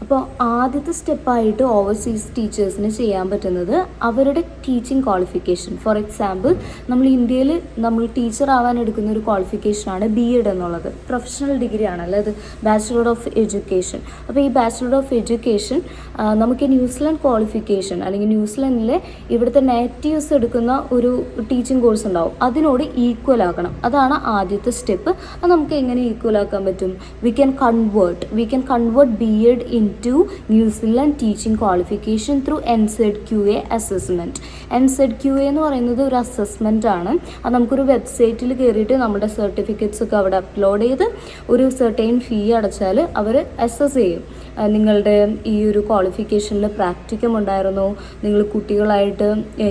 അപ്പോൾ ആദ്യത്തെ സ്റ്റെപ്പായിട്ട് ഓവർസീസ് ടീച്ചേഴ്സിന് ചെയ്യാൻ പറ്റുന്നത് അവരുടെ ടീച്ചിങ് ക്വാളിഫിക്കേഷൻ. ഫോർ എക്സാമ്പിൾ, നമ്മൾ ഇന്ത്യയിൽ നമ്മൾ ടീച്ചർ ആവാൻ എടുക്കുന്ന ഒരു ക്വാളിഫിക്കേഷനാണ് BEd എന്നുള്ളത്. പ്രൊഫഷണൽ ഡിഗ്രി ആണല്ലോ അത്, ബാച്ചിലർ ഓഫ് എഡ്യൂക്കേഷൻ. അപ്പോൾ ഈ ബാച്ചിലർ ഓഫ് എഡ്യൂക്കേഷൻ നമുക്ക് ന്യൂസിലാൻഡ് ക്വാളിഫിക്കേഷൻ അല്ലെങ്കിൽ ന്യൂസിലാൻഡിലെ ഇവിടുത്തെ നേറ്റീവ്സ് എടുക്കുന്ന ഒരു ടീച്ചിങ് കോഴ്സ് ഉണ്ടാവും, അതിനോട് ഈക്വൽ ആക്കണം. അതാണ് ആദ്യത്തെ സ്റ്റെപ്പ്. അത് നമുക്ക് എങ്ങനെ ഈക്വൽ ആക്കാൻ പറ്റും? We can convert BEd into New Zealand teaching qualification through NZQA assessment. NZQA എന്ന് പറയുന്നത് ഒരു അസസ്മെൻ്റ് ആണ്. അത് നമുക്കൊരു വെബ്സൈറ്റിൽ കയറിയിട്ട് നമ്മുടെ സർട്ടിഫിക്കറ്റ്സ് ഒക്കെ അവിടെ അപ്ലോഡ് ചെയ്ത് ഒരു സെർട്ടൈൻ ഫീ അടച്ചാൽ അവർ അസസ് ചെയ്യും. നിങ്ങളുടെ ഈ ഒരു ക്വാളിഫിക്കേഷനിൽ പ്രാക്ടിക്കം ഉണ്ടായിരുന്നോ, നിങ്ങൾ കുട്ടികളായിട്ട്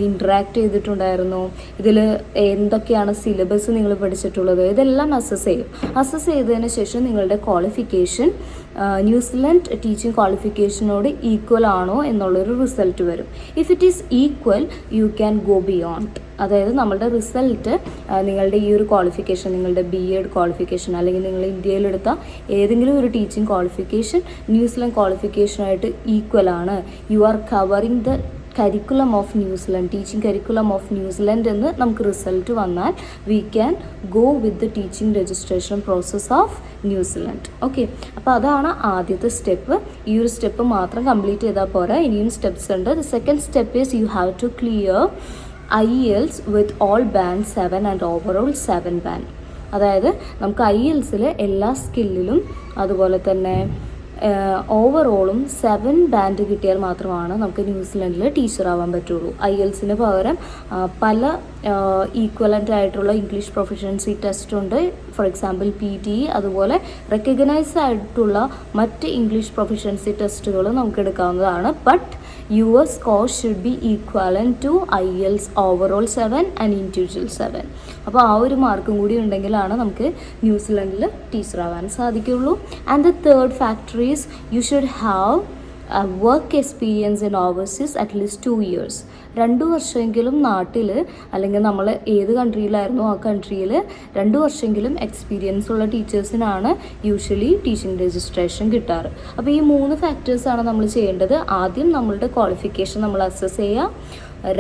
ഇൻറ്ററാക്ട് ചെയ്തിട്ടുണ്ടായിരുന്നോ, ഇതിൽ എന്തൊക്കെയാണ് സിലബസ് നിങ്ങൾ പഠിച്ചിട്ടുള്ളത്, ഇതെല്ലാം അസസ് ചെയ്യും. അസസ് ചെയ്തതിന് ശേഷം നിങ്ങളുടെ ക്വാളിഫിക്കേഷൻ ന്യൂസിലാൻഡ് ടീച്ചിങ് ക്വാളിഫിക്കേഷനോട് ഈക്വൽ ആണോ എന്നുള്ളൊരു റിസൾട്ട് വരും. If it is equal you can go beyond. അതായത് നമ്മളുടെ റിസൾട്ട് നിങ്ങളുടെ ഈ ഒരു ക്വാളിഫിക്കേഷൻ, നിങ്ങളുടെ BEd ക്വാളിഫിക്കേഷൻ അല്ലെങ്കിൽ നിങ്ങൾ ഇന്ത്യയിലെടുത്ത ഏതെങ്കിലും ഒരു ടീച്ചിങ് ക്വാളിഫിക്കേഷൻ ന്യൂസിലാൻഡ് ക്വാളിഫിക്കേഷനായിട്ട് ഈക്വൽ ആണ്, you are covering the curriculum of New Zealand, teaching curriculum of New Zealand എന്ന് നമുക്ക് റിസൾട്ട് വന്നാൽ we can go with the teaching registration process of New Zealand. Okay, അപ്പോൾ അതാണ് ആദ്യത്തെ സ്റ്റെപ്പ്. ഈ ഒരു സ്റ്റെപ്പ് മാത്രം കംപ്ലീറ്റ് ചെയ്താൽ പോരാ, ഇനിയും സ്റ്റെപ്സ് ഉണ്ട്. The second step is you have to clear IELTS with all band 7 and overall 7 band. അതായത് നമുക്ക് IELTSൽ എല്ലാ സ്കില്ലിലും അതുപോലെ തന്നെ ഓവറോളും 7 ബാൻഡ് കിട്ടിയാൽ മാത്രമാണ് നമുക്ക് ന്യൂസിലാൻഡിൽ ടീച്ചർ ആവാൻ പറ്റുള്ളൂ. IELTSന് പകരം പല ഈക്വലൻ്റ് ആയിട്ടുള്ള ഇംഗ്ലീഷ് പ്രൊഫഷൻസി ടെസ്റ്റ് ഉണ്ട്. ഫോർ എക്സാമ്പിൾ PTE, അതുപോലെ റെക്കഗ്നൈസ്ഡ് ആയിട്ടുള്ള മറ്റ് ഇംഗ്ലീഷ് പ്രൊഫഷൻസി ടെസ്റ്റുകൾ നമുക്ക് എടുക്കാവുന്നതാണ്. But your score should be equivalent to IELTS overall 7 and individual 7. അപ്പോൾ ആ ഒരു മാർക്കും കൂടി ഉണ്ടെങ്കിലാണ് നമുക്ക് ന്യൂസിലാൻഡിൽ ടീച്ചർ ആവാൻ സാധിക്കുള്ളൂ. And the third factor is you should have work experience in overseas at least 2 years. 2 വർഷമെങ്കിലും നാട്ടിൽ അല്ലെങ്കിൽ നമ്മൾ ഏത് കൺട്രിയിലായിരുന്നു ആ കൺട്രിയിൽ 2 വർഷമെങ്കിലും എക്സ്പീരിയൻസ് ഉള്ള ടീച്ചേഴ്സിനാണ് യൂഷ്വലി ടീച്ചിങ് രജിസ്ട്രേഷൻ കിട്ടാറ്. അപ്പോൾ ഈ 3 ഫാക്ടേഴ്സാണ് നമ്മൾ ചെയ്യേണ്ടത്. ആദ്യം നമ്മളുടെ ക്വാളിഫിക്കേഷൻ നമ്മൾ അസസ് ചെയ്യുക.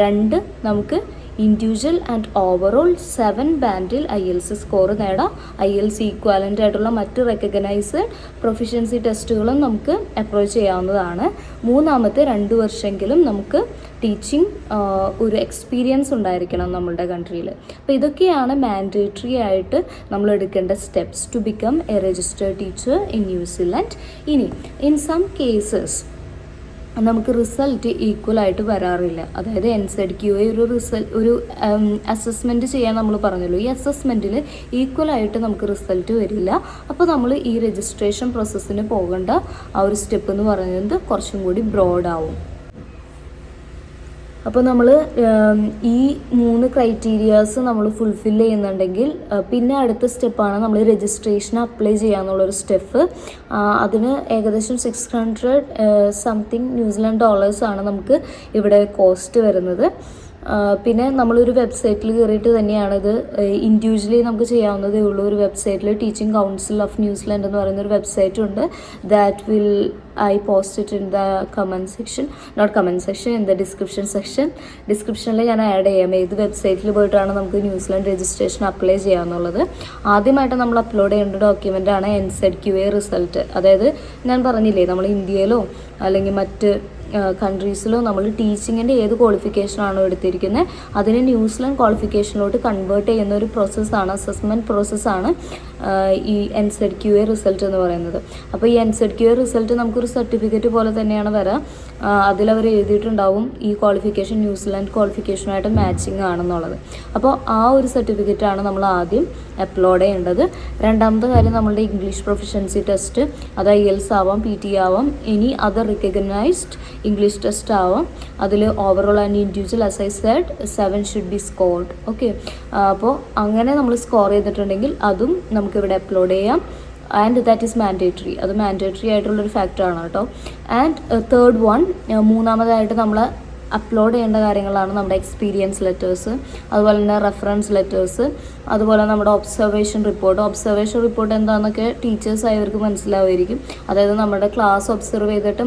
2, നമുക്ക് individual and overall 7 ബാൻഡിൽ IELTS score നേടാം. IELTS ഈക്വാലൻ്റ് ആയിട്ടുള്ള മറ്റ് റെക്കഗ്നൈസ്ഡ് പ്രൊഫഷൻസി ടെസ്റ്റുകളും നമുക്ക് അപ്രോച്ച് ചെയ്യാവുന്നതാണ്. 3-മത്തെ 2 വർഷമെങ്കിലും നമുക്ക് ടീച്ചിങ് ഒരു എക്സ്പീരിയൻസ് ഉണ്ടായിരിക്കണം നമ്മളുടെ കൺട്രിയിൽ. അപ്പോൾ ഇതൊക്കെയാണ് മാൻഡേറ്ററി ആയിട്ട് നമ്മൾ എടുക്കേണ്ട steps to become a registered teacher in New Zealand. ഇനി ഇൻ സം കേസസ് നമുക്ക് റിസൾട്ട് ഈക്വലായിട്ട് വരാറില്ല. അതായത് NZQA ഒരു അസസ്മെൻറ്റ് ചെയ്യാൻ നമ്മൾ പറഞ്ഞല്ലോ, ഈ അസസ്മെൻറ്റിൽ ഈക്വലായിട്ട് നമുക്ക് റിസൾട്ട് വരില്ല. അപ്പോൾ നമ്മൾ ഈ രജിസ്ട്രേഷൻ പ്രോസസ്സിന് പോകേണ്ട ആ ഒരു സ്റ്റെപ്പ് എന്ന് പറയുന്നത് കുറച്ചും കൂടി ബ്രോഡാവും. അപ്പോൾ നമ്മൾ ഈ 3 ക്രൈറ്റീരിയാസ് നമ്മൾ ഫുൾഫിൽ ചെയ്യുന്നുണ്ടെങ്കിൽ പിന്നെ അടുത്ത സ്റ്റെപ്പാണ് നമ്മൾ രജിസ്ട്രേഷൻ അപ്ലൈ ചെയ്യാന്നുള്ളൊരു സ്റ്റെപ്പ്. അതിന് ഏകദേശം 600 സംതിങ് ന്യൂസിലാൻഡ് ഡോളേഴ്സാണ് നമുക്ക് ഇവിടെ കോസ്റ്റ് വരുന്നത്. പിന്നെ നമ്മളൊരു വെബ്സൈറ്റിൽ കയറിയിട്ട് തന്നെയാണിത് ഇൻഡിവിജ്വലി നമുക്ക് ചെയ്യാവുന്നതേ ഉള്ളൂ. ഒരു വെബ്സൈറ്റിൽ ടീച്ചിങ് കൗൺസിൽ ഓഫ് ന്യൂസിലാൻഡ് എന്ന് പറയുന്നൊരു വെബ്സൈറ്റ് ഉണ്ട്. That will I post it in the comment section, not comment section, in the description section. ഡിസ്ക്രിപ്ഷനിൽ ഞാൻ ആഡ് ചെയ്യാം ഏത് വെബ്സൈറ്റിൽ പോയിട്ടാണ് നമുക്ക് ന്യൂസിലാൻഡ് രജിസ്ട്രേഷൻ അപ്ലൈ ചെയ്യാമെന്നുള്ളത്. ആദ്യമായിട്ട് നമ്മൾ അപ്ലോഡ് ചെയ്യേണ്ട ഡോക്യുമെൻ്റാണ് NZQA റിസൾട്ട്. അതായത് ഞാൻ പറഞ്ഞില്ലേ, നമ്മൾ ഇന്ത്യയിലോ അല്ലെങ്കിൽ മറ്റ് കൺട്രീസിലോ നമ്മൾ ടീച്ചിങ്ങിൻ്റെ ഏത് ക്വാളിഫിക്കേഷനാണോ എടുത്തിരിക്കുന്നത് അതിനെ ന്യൂസിലാൻഡ് ക്വാളിഫിക്കേഷനിലോട്ട് കൺവേർട്ട് ചെയ്യുന്ന ഒരു പ്രോസസ്സാണ്, അസസ്മെൻറ്റ് പ്രോസസ്സാണ് ഈ NZQA റിസൾട്ട് എന്ന് പറയുന്നത്. അപ്പോൾ ഈ NZQA റിസൾട്ട് നമുക്കൊരു സർട്ടിഫിക്കറ്റ് പോലെ തന്നെയാണ് വരിക. അതിലവർ എഴുതിയിട്ടുണ്ടാവും ഈ ക്വാളിഫിക്കേഷൻ ന്യൂസിലാൻഡ് ക്വാളിഫിക്കേഷനായിട്ട് മാച്ചിങ് ആണെന്നുള്ളത്. അപ്പോൾ ആ ഒരു സർട്ടിഫിക്കറ്റാണ് നമ്മൾ ആദ്യം അപ്ലോഡ് ചെയ്യേണ്ടത്. രണ്ടാമത്തെ കാര്യം നമ്മളുടെ ഇംഗ്ലീഷ് പ്രൊഫഷൻസി ടെസ്റ്റ്, അത് IELTS ആവാം, PTE ആവാം, ഇനി അതർ റിക്കഗ്നൈസ്ഡ് ഇംഗ്ലീഷ് ടെസ്റ്റ് ആവാം. അതിൽ overall and individual as I said 7 should be scored. Okay, അപ്പോൾ അങ്ങനെ നമ്മൾ സ്കോർ ചെയ്തിട്ടുണ്ടെങ്കിൽ അതും നമുക്കിവിടെ അപ്ലോഡ് ചെയ്യാം. And that is mandatory. അത് മാൻഡേറ്ററി ആയിട്ടുള്ളൊരു ഫാക്ടറാണ് കേട്ടോ. ആൻഡ് തേർഡ് വൺ, മൂന്നാമതായിട്ട് നമ്മൾ അപ്ലോഡ് ചെയ്യേണ്ട കാര്യങ്ങളാണ് നമ്മുടെ എക്സ്പീരിയൻസ് ലെറ്റേഴ്സ്, അതുപോലെ തന്നെ റെഫറൻസ് ലെറ്റേഴ്സ്, അതുപോലെ നമ്മുടെ ഒബ്സർവേഷൻ റിപ്പോർട്ട് എന്താണെന്നൊക്കെ ടീച്ചേഴ്സ് ആയവർക്ക് മനസ്സിലാവുമായിരിക്കും. അതായത് നമ്മുടെ ക്ലാസ് ഒബ്സർവ് ചെയ്തിട്ട്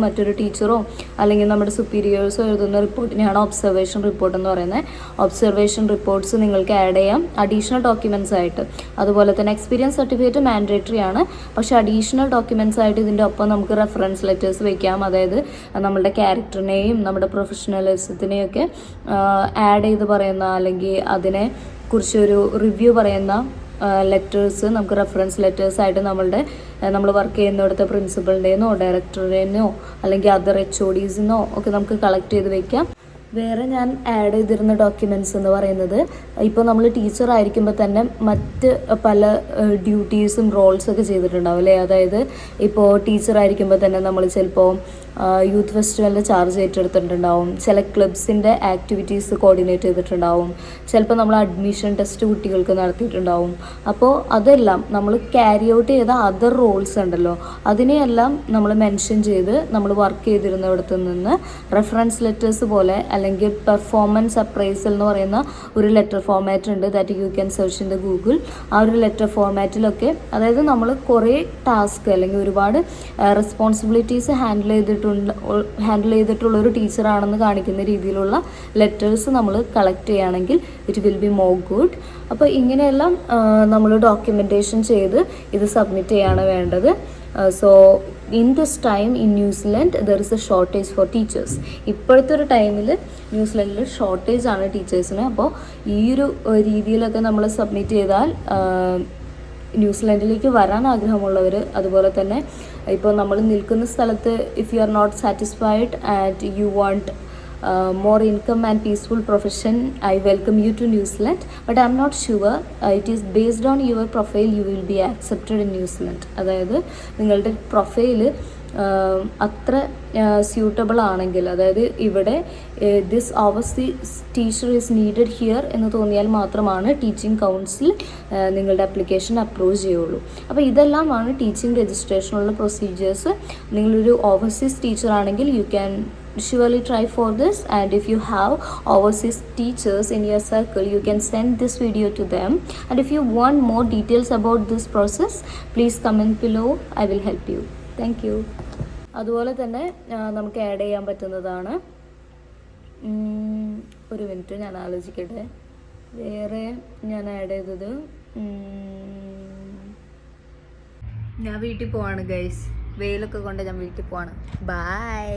മറ്റൊരു ടീച്ചറോ അല്ലെങ്കിൽ നമ്മുടെ സുപ്പീരിയേഴ്സോ എഴുതുന്ന റിപ്പോർട്ടിനെയാണ് ഒബ്സർവേഷൻ റിപ്പോർട്ട് എന്ന് പറയുന്നത്. ഒബ്സർവേഷൻ റിപ്പോർട്ട്സ് നിങ്ങൾക്ക് ആഡ് ചെയ്യാം അഡീഷണൽ ഡോക്യുമെൻറ്റ്സ് ആയിട്ട്. അതുപോലെ തന്നെ എക്സ്പീരിയൻസ് സർട്ടിഫിക്കറ്റ് മാൻഡേറ്ററി ആണ്, പക്ഷേ അഡീഷണൽ ഡോക്യുമെൻറ്റ്സ് ആയിട്ട് ഇതിൻ്റെ ഒപ്പം നമുക്ക് റെഫറൻസ് ലെറ്റേഴ്സ് വയ്ക്കാം. അതായത് നമ്മുടെ ക്യാരക്ടറിനെയും നമ്മുടെ പ്രൊഫഷണലിസത്തിനെയൊക്കെ ആഡ് ചെയ്ത് പറയുന്ന അല്ലെങ്കിൽ അതിനെ കുറിച്ചൊരു റിവ്യൂ പറയുന്ന ലെറ്റേഴ്സ് നമുക്ക് റെഫറൻസ് ലെറ്റേഴ്സ് ആയിട്ട് നമ്മൾ വർക്ക് ചെയ്യുന്നിടത്തെ പ്രിൻസിപ്പളിൻ്റെന്നോ ഡയറക്ടറിൻ്റെയോ അല്ലെങ്കിൽ അതർ HODsന്നോ ഒക്കെ നമുക്ക് കളക്ട് ചെയ്ത് വെക്കാം. വേറെ ഞാൻ ആഡ് ചെയ്തിരുന്ന ഡോക്യുമെൻറ്റ്സ് എന്ന് പറയുന്നത്, ഇപ്പോൾ നമ്മൾ ടീച്ചർ ആയിരിക്കുമ്പോൾ തന്നെ മറ്റ് പല ഡ്യൂട്ടീസും റോൾസൊക്കെ ചെയ്തിട്ടുണ്ടാവും അല്ലേ. അതായത് ഇപ്പോൾ ടീച്ചർ ആയിരിക്കുമ്പോൾ തന്നെ നമ്മൾ ചിലപ്പോൾ യൂത്ത് ഫെസ്റ്റിവലിൻ്റെ ചാർജ് ഏറ്റെടുത്തിട്ടുണ്ടാവും, ചില ക്ലബ്സിൻ്റെ ആക്ടിവിറ്റീസ് കോർഡിനേറ്റ് ചെയ്തിട്ടുണ്ടാവും, ചിലപ്പോൾ നമ്മൾ അഡ്മിഷൻ ടെസ്റ്റ് കുട്ടികൾക്ക് നടത്തിയിട്ടുണ്ടാവും. അപ്പോൾ അതെല്ലാം നമ്മൾ ക്യാരി ഔട്ട് ചെയ്ത അതർ റോൾസ് ഉണ്ടല്ലോ, അതിനെയെല്ലാം നമ്മൾ മെൻഷൻ ചെയ്ത് നമ്മൾ വർക്ക് ചെയ്തിരുന്നിടത്ത് നിന്ന് റെഫറൻസ് ലെറ്റേഴ്സ് പോലെ അല്ലെങ്കിൽ പെർഫോമൻസ് അപ്രൈസൽ എന്ന് പറയുന്ന ഒരു ലെറ്റർ ഫോർമാറ്റ് ഉണ്ട്, that you can search in the Google. ആ ഒരു ലെറ്റർ ഫോർമാറ്റിലൊക്കെ അതായത് നമ്മൾ കുറേ ടാസ്ക് അല്ലെങ്കിൽ ഒരുപാട് റെസ്പോൺസിബിലിറ്റീസ് ഹാൻഡിൽ ചെയ്തിട്ടുള്ള ഒരു ടീച്ചറാണെന്ന് കാണിക്കുന്ന രീതിയിലുള്ള ലെറ്റേഴ്സ് നമ്മൾ കളക്ട് ചെയ്യുകയാണെങ്കിൽ it will be more good. അപ്പോൾ ഇങ്ങനെയെല്ലാം നമ്മൾ ഡോക്യുമെൻറ്റേഷൻ ചെയ്ത് ഇത് സബ്മിറ്റ് ചെയ്യാണ് വേണ്ടത്. So in this time in New Zealand there is A shortage four teachers. ഇപ്പോഴത്തെ ഒരു ടൈമിൽ ന്യൂസിലൻഡിൽ ഷോർട്ടേജ് ആണ് ടീച്ചേഴ്സിന്. അപ്പോൾ ഈ ഒരു രീതിയിലൊക്കെ നമ്മൾ സബ്മിറ്റ് ചെയ്താൽ ന്യൂസിലൻഡിലേക്ക് വരാൻ ആഗ്രഹമുള്ളവർ, അതുപോലെ തന്നെ ഇപ്പോൾ നമ്മൾ നിൽക്കുന്ന സ്ഥലത്ത് if you are not satisfied and you want more income and peaceful profession, I welcome you to New Zealand, but I'm not sure it is based on your profile you will be accepted in New Zealand. അതായത് നിങ്ങളുടെ profile അത്ര suitable ആണെങ്കിൽ, അതായത് ഇവിടെ this overseas teacher is needed here എന്ന് തോന്നിയാൽ മാത്രമാണ് teaching council നിങ്ങളുടെ ആപ്ലിക്കേഷൻ അപ്രൂവ് ചെയ്യുള്ളൂ. അപ്പോൾ ഇതെല്ലാമാണ് ടീച്ചിങ് രജിസ്ട്രേഷനുള്ള പ്രൊസീജിയേഴ്സ്. നിങ്ങളൊരു ഓവർസീസ് ടീച്ചർ ആണെങ്കിൽ you can surely try for this, and if you have overseas teachers in your circle you can send this video to them, and if you want more details about this process please comment below, I will help you. Thank you. അതുപോലെ തന്നെ നമുക്ക് add ചെയ്യാൻ പറ്റുന്നതാണ്, ഒരു minute ഞാൻ ആലോചിക്കട്ടെ, വേറെ ഞാൻ ആഡ് ചെയ്തത് ഞാൻ വീട്ടിൽ പോവാണ് ഗൈസ്, വെയിലൊക്കെ കൊണ്ട് ഞാൻ വീട്ടിൽ പോവാണ്. ബൈ.